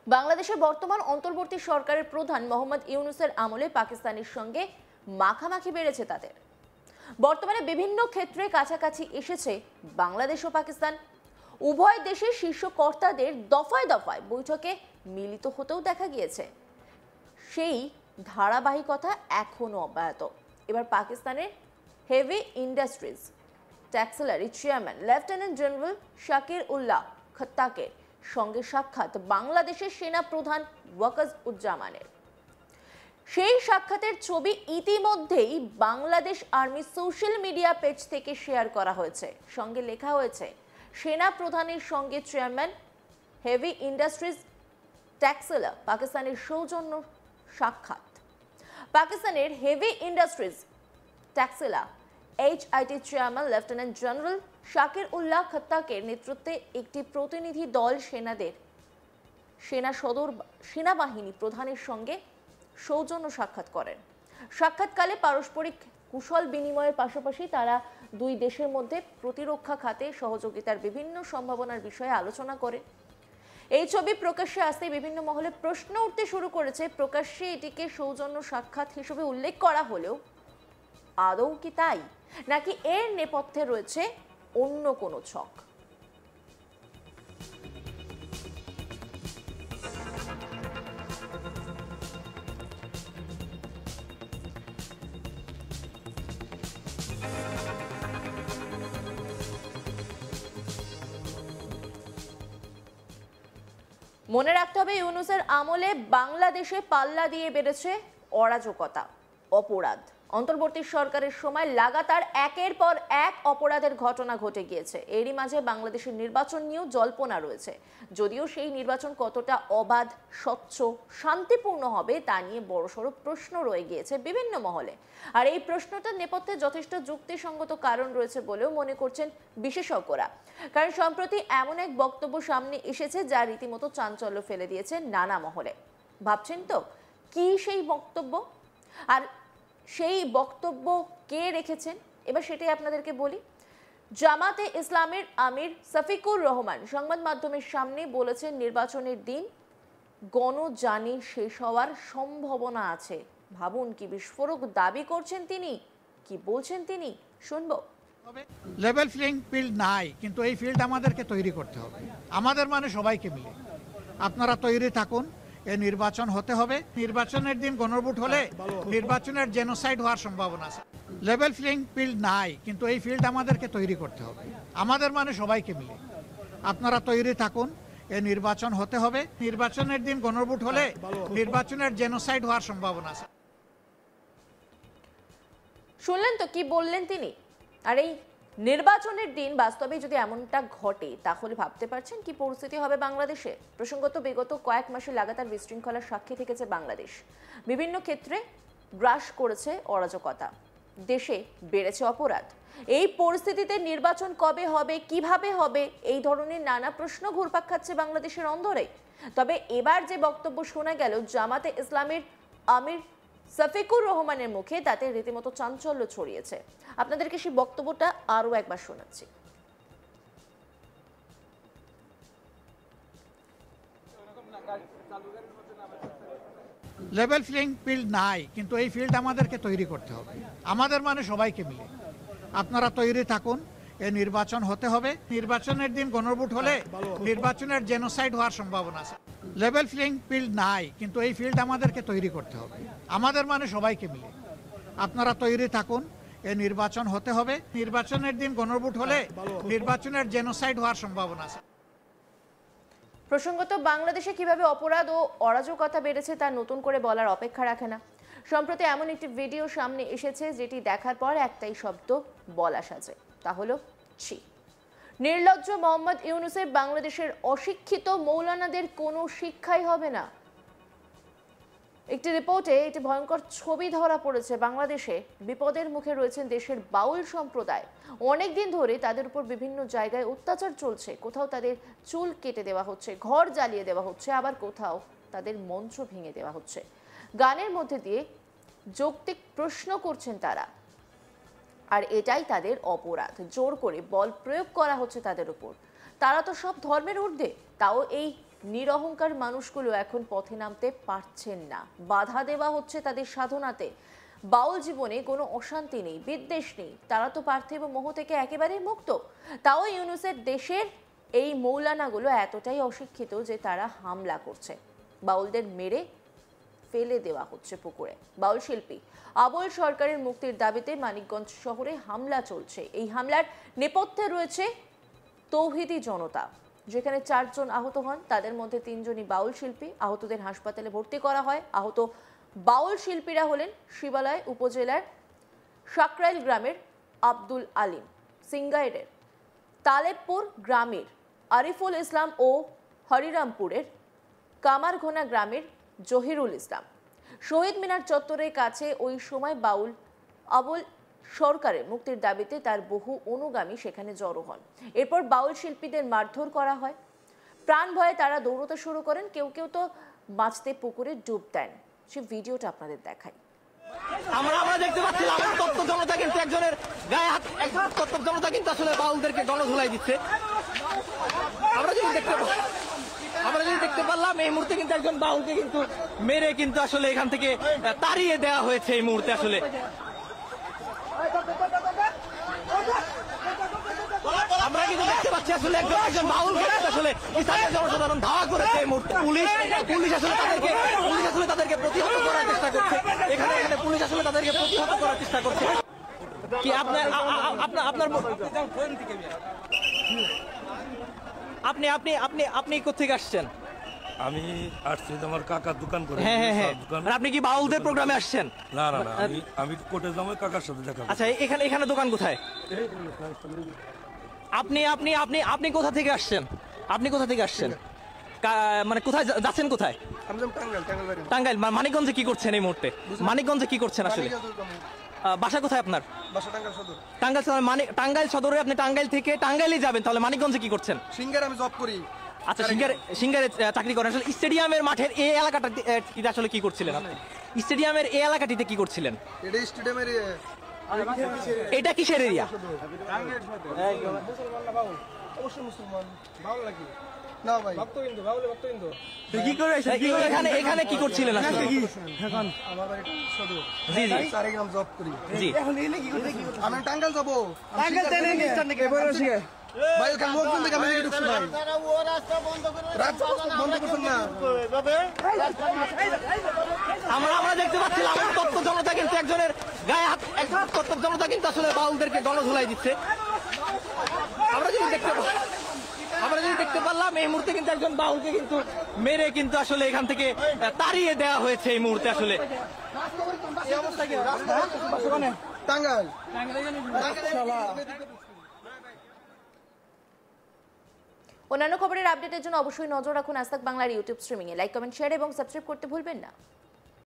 বাংলাদেশের বর্তমান অন্তর্বর্তী সরকারের প্রধান মোহাম্মদ ইউনূসের আমলে পাকিস্তানের সঙ্গে মাখামাখি বেড়েছে তাদের। বর্তমানে বিভিন্ন ক্ষেত্রে কাছাকাছি এসেছে বাংলাদেশ ও পাকিস্তান। উভয় দেশের শীর্ষ কর্তাদের দফায় দফায় বৈঠকে মিলিত হতেও দেখা গিয়েছে। সেই ধারাবাহিকতা এখনো অব্যাহত। এবার পাকিস্তানের হেভি ইন্ডাস্ট্রিজ ট্যাক্সেলারি chairman lieutenant general Shakir Ullah খত্তাকের সঙ্গে সাক্ষাৎ বাংলাদেশের সেনা প্রধান ওয়াকারুজ্জামানের। সেই সাক্ষাতের ছবি ইতিমধ্যেই Bangladesh army social media page থেকে শেয়ার করা হয়েছে। সঙ্গে লেখা হয়েছে, সেনা প্রধানের সঙ্গে চেয়ারম্যান হেভি ইন্ডাস্ট্রিজ ট্যাক্সেলার পাকিস্তানের সৌজন্য সাক্ষাৎ। পাকিস্তানের heavy industries Taxila HIT chairman lieutenant general Shakir Ullah খত্তাকের নেতৃত্বে একটি প্রতিনিধি দল সেনাবাহিনী প্রধানের সঙ্গে সৌজন্য সাক্ষাৎ করেন। সাক্ষাৎকালে পারস্পরিক কুশল বিনিময়ের পাশাপাশি তারা দুই দেশের মধ্যে প্রতিরক্ষা খাতে সহযোগিতার বিভিন্ন সম্ভাবনার বিষয়ে আলোচনা করে। এই ছবি প্রকাশ্যে আসতে বিভিন্ন মহলে প্রশ্ন উঠতে শুরু করেছে। প্রকাশ্যে এটিকে সৌজন্য সাক্ষাৎ হিসেবে উল্লেখ করা হলেও আদৌ কি তাই, নাকি এর নেপথ্যে রয়েছে অন্য কোনো ছক? মনে রাখতে হবে, ইউনূসের আমলে বাংলাদেশে পাল্লা দিয়ে বেড়েছে অরাজকতা, অপরাধ। অন্তর্বর্তী সরকারের সময় লাগাতার একের পর এক অপরাধের ঘটনা ঘটে গিয়েছে। এরই মাঝে বাংলাদেশের নির্বাচন নিয়েও জল্পনা রয়েছে। যদিও সেই নির্বাচন কতটা অবাধ, স্বচ্ছ, শান্তিপূর্ণ হবে তা নিয়ে বড়সড় প্রশ্ন রয়ে গিয়েছে বিভিন্ন মহলে। আর এই প্রশ্নটার নেপথ্যে যথেষ্ট যুক্তিসঙ্গত কারণ রয়েছে বলেও মনে করছেন বিশেষজ্ঞরা। কারণ সম্প্রতি এমন এক বক্তব্য সামনে এসেছে যা রীতিমতো চাঞ্চল্য ফেলে দিয়েছে নানা মহলে। ভাবছেন তো কি সেই বক্তব্য, আর সেই বক্তব্য কে রেখেছেন? এবার সেটাই আপনাদেরকে বলি। জামাতে ইসলামের আমির শফিকুর রহমান সংবাদ মাধ্যমের সামনে বলেছেন, নির্বাচনের দিন গণজানি শেষ হওয়ার সম্ভাবনা আছে। ভাবুন কি বিস্ফোরক দাবি করছেন তিনি, কি বলছেন তিনি, শুনবো। লেভেল প্লেইং ফিল্ড নাই, কিন্তু এই ফিল্ড আমাদেরকে তৈরি করতে হবে, আমাদের মানে সবাইকে মিলে। আপনারা তৈরি থাকুন, এই নির্বাচন হতে হবে। নির্বাচনের দিন গণভোট হলে নির্বাচনের জেনোসাইড হওয়ার সম্ভাবনা আছে। লেভেল প্লেইং ফিল্ড নাই, কিন্তু এই ফিল্ড আমাদেরকে তৈরি করতে হবে, আমাদের মানে সবাইকে মিলে। আপনারা তৈরি থাকুন, এই নির্বাচন হতে হবে। নির্বাচনের দিন গণভোট হলে নির্বাচনের জেনোসাইড হওয়ার সম্ভাবনা আছে। শুনলেন তো কি বললেন তিনি। আর এই নির্বাচনের দিন বাস্তবে যদি এমনটা ঘটে তাহলে ভাবতে পারছেন কি পরিস্থিতি হবে বাংলাদেশে। প্রসঙ্গত, বিগত কয়েক মাসে লাগাতার বিশৃঙ্খলার সাক্ষী থেকেছে বাংলাদেশ। বিভিন্ন ক্ষেত্রে গ্রাস করেছে অরাজকতা, দেশে বেড়েছে অপরাধ। এই পরিস্থিতিতে নির্বাচন কবে হবে, কিভাবে হবে, এই ধরনের নানা প্রশ্ন ঘুরপাক খাচ্ছে বাংলাদেশের অন্দরে। তবে এবার যে বক্তব্য শোনা গেল জামাতে ইসলামের আমির শফিকুর রহমানের মুখে, তাতে রীতিমতো চাঞ্চল্য ছড়িয়েছে। আপনাদেরকে সেই বক্তব্যটা আরো একবার শোনাচ্ছি। লেভেল প্লেইং ফিল্ড নাই, কিন্তু এই ফিল্ড আমাদেরকে তৈরি করতে হবে, আমাদের মানে সবাইকে মিলে। আপনারা তৈরি থাকুন, এই নির্বাচন হতে হবে। নির্বাচনের দিন গণভোট হলে নির্বাচনের জেনোসাইড হওয়ার সম্ভাবনা আছে। লেভেল প্লেইং ফিল্ড নাই, কিন্তু এই ফিল্ড আমাদেরকে তৈরি করতে হবে, আমাদের মানে সবাইকে মিলে। আপনারা তৈরি থাকুন, এই নির্বাচন হতে হবে। নির্বাচনের দিন গণভোট হলে নির্বাচনের জেনোসাইড হওয়ার সম্ভাবনা আছে। প্রসঙ্গত, বাংলাদেশে কিভাবে অপরাধ ও অরাজকতা বেড়েছে তা নতুন করে বলার অপেক্ষা রাখে না। সম্প্রতি এমন একটি ভিডিও সামনে এসেছে যেটি দেখার পর একটাই শব্দ বলা সাজে, তা হলো ছি। নির্লজ্জ মোহাম্মদ ইউনূসের বাংলাদেশের অশিক্ষিত মৌলানাদের কোনো শিক্ষাই হবে না। একটি রিপোর্টে একটি ভয়ঙ্কর ছবি ধরা পড়েছে। বাংলাদেশে বিপদের মুখে রয়েছেন দেশের বাউল সম্প্রদায়। অনেকদিন ধরে তাদের উপর বিভিন্ন জায়গায় অত্যাচার চলছে। কোথাও তাদের চুল কেটে দেওয়া হচ্ছে, ঘর জ্বালিয়ে দেওয়া হচ্ছে, আবার কোথাও তাদের মঞ্চ ভেঙে দেওয়া হচ্ছে। গানের মধ্যে দিয়ে যৌক্তিক প্রশ্ন করছেন তারা, আর এটাই তাদের অপরাধ। জোর করে বল প্রয়োগ করা হচ্ছে তাদের উপর। তারা তো সব ধর্মের ঊর্ধ্বে, তাও এই নিরহংকার মানুষগুলো এখন পথে নামতে পারছেন না, বাধা দেওয়া হচ্ছে তাদের সাধনাতে। বাউল জীবনে কোনো অশান্তি নেই, বিদ্বেষ নেই, তারা তো পার্থিব মোহ থেকে একেবারেই মুক্ত। তাও ইউনূসের দেশের এই মৌলানাগুলো এতটাই অশিক্ষিত যে তারা হামলা করছে, বাউলদের মেরে ফেলে দেওয়া হচ্ছে পুকুরে। বাউল শিল্পী আবুল সরকারের মুক্তির দাবিতে মানিকগঞ্জ শহরে হামলা চলছে। এই হামলার নেপথ্যে রয়েছে তৌহিদি জনতা, যেখানে 4 জন আহত হন, তাদের মধ্যে 3 জনই বাউল শিল্পী। আহতদের হাসপাতালে ভর্তি করা হয়। আহত বাউল শিল্পীরা হলেন শিবালয় উপজেলার সাকরাইল গ্রামের আব্দুল আলিম, সিঙ্গাইরের তালেবপুর গ্রামের আরিফুল ইসলাম ও হরিরামপুরের কামারঘোনা গ্রামের জহিরুল ইসলাম। শহীদ মিনার চত্বরের কাছে ওই সময় বাউল আবুল সরকারের মুক্তির দাবিতে তার বহু অনুগামী সেখানে জড়ো হন। এরপর বাউল শিল্পীদের মারধর করা হয়। প্রাণ ভয়ে তারা দৌড়তে শুরু করেন, কেউ কেউ তো বাঁচতে পুকুরে ডুব দেন। সে ভিডিওটা আপনাদের দেখাই। আমরা দেখতে পাচ্ছিলাম তত্ত্ব জনতা কিন্তু একজনের গায়ে হাত, তত্ত্ব জনতা কিন্তু আসলে বাউলদেরকে গণধোলাই দিচ্ছে। আমরা যদি দেখতে পারলাম এই মুহূর্তে কিন্তু একজন বাউলকে কিন্তু মেরে কিন্তু আসলে এখান থেকে তাড়িয়ে দেওয়া হয়েছে এই মুহূর্তে। আসলে আমরা কিন্তু দেখতে পাচ্ছি আসলে একজন বাউলকে আসলে স্থানীয় জনসাধারণ ধাওয়া করেছে এই মুহূর্তে। পুলিশ আসলে তাদেরকে প্রতিহত করার চেষ্টা করছে। এখানে পুলিশ আসলে তাদেরকে প্রতিহত করার চেষ্টা করছে। কি আপনার আপনি কোথেকে আসছেন? আমি আসছি আমার কাকার দোকান করে। হ্যাঁ। আপনি কি বাউলদের প্রোগ্রামে আসছেন? না, আমি কোর্টে যাবো, কাকার সাথে দেখা করব। আচ্ছা, এখানে দোকান কোথায়? আপনি কোথা থেকে আসছেন? মানে কোথায় যাচ্ছেন? কোথায়? টাঙ্গাইল। মানিকগঞ্জে কি করছেন এই মুহূর্তে? মানিকগঞ্জে কি করছেন আসলে? বাসা কোথায় আপনার? টাঙ্গাইল সদরে। আপনি টাঙ্গাইল থেকে টাঙ্গাইলে যাবেন, তাহলে মানিকগঞ্জে কি করছেন? সিঙ্গারে আমি জব করি। আচ্ছা, সিঙ্গারে চাকরি করেন। আসলে স্টেডিয়ামের মাঠের এই এলাকাটাতে আসলে কি করছিলেন আপনি? স্টেডিয়ামের এই এলাকাটিতে কি করছিলেন? এটা স্টেডিয়ামের এটা কিসের এরিয়া? অবশ্যই মুসলমান। ভালো লাগে না ভাই, ভক্ত কিন্তু কি করে এখানে কি করছিলেন আসলে? আমার বাড়ি সদর। জি। সারেগ্রাম জব করি। জি। আমি টাঙ্গাইল যাবো। ভাই ওখানে লোকজন দেখে আমি ঢুকছি ভাই। রাস্তা বন্ধ করছেন না। আমরা দেখতে পাচ্ছিলাম তত্ত্ব জনতা কিন্তু একজনের গায়ে হাত, তত্ত্ব জনতা কিন্তু আসলে বাউলদেরকে গণধোলাই দিচ্ছে। আমরা যদি দেখতে পারলাম এই মুহূর্তে কিন্তু একজন বাউলকে কিন্তু মেরে কিন্তু আসলে এখান থেকে তাড়িয়ে দেওয়া হয়েছে এই মুহূর্তে। আসলে টাঙ্গাইল। অন্যান্য খবরের আপডেটের জন্য অবশ্যই নজর রাখুন আজ তাক বাংলার ইউটিউব স্ট্রিমিংয়ে। লাইক, কমেন্ট, শেয়ার এবং সাবস্ক্রাইব করতে ভুলবেন না।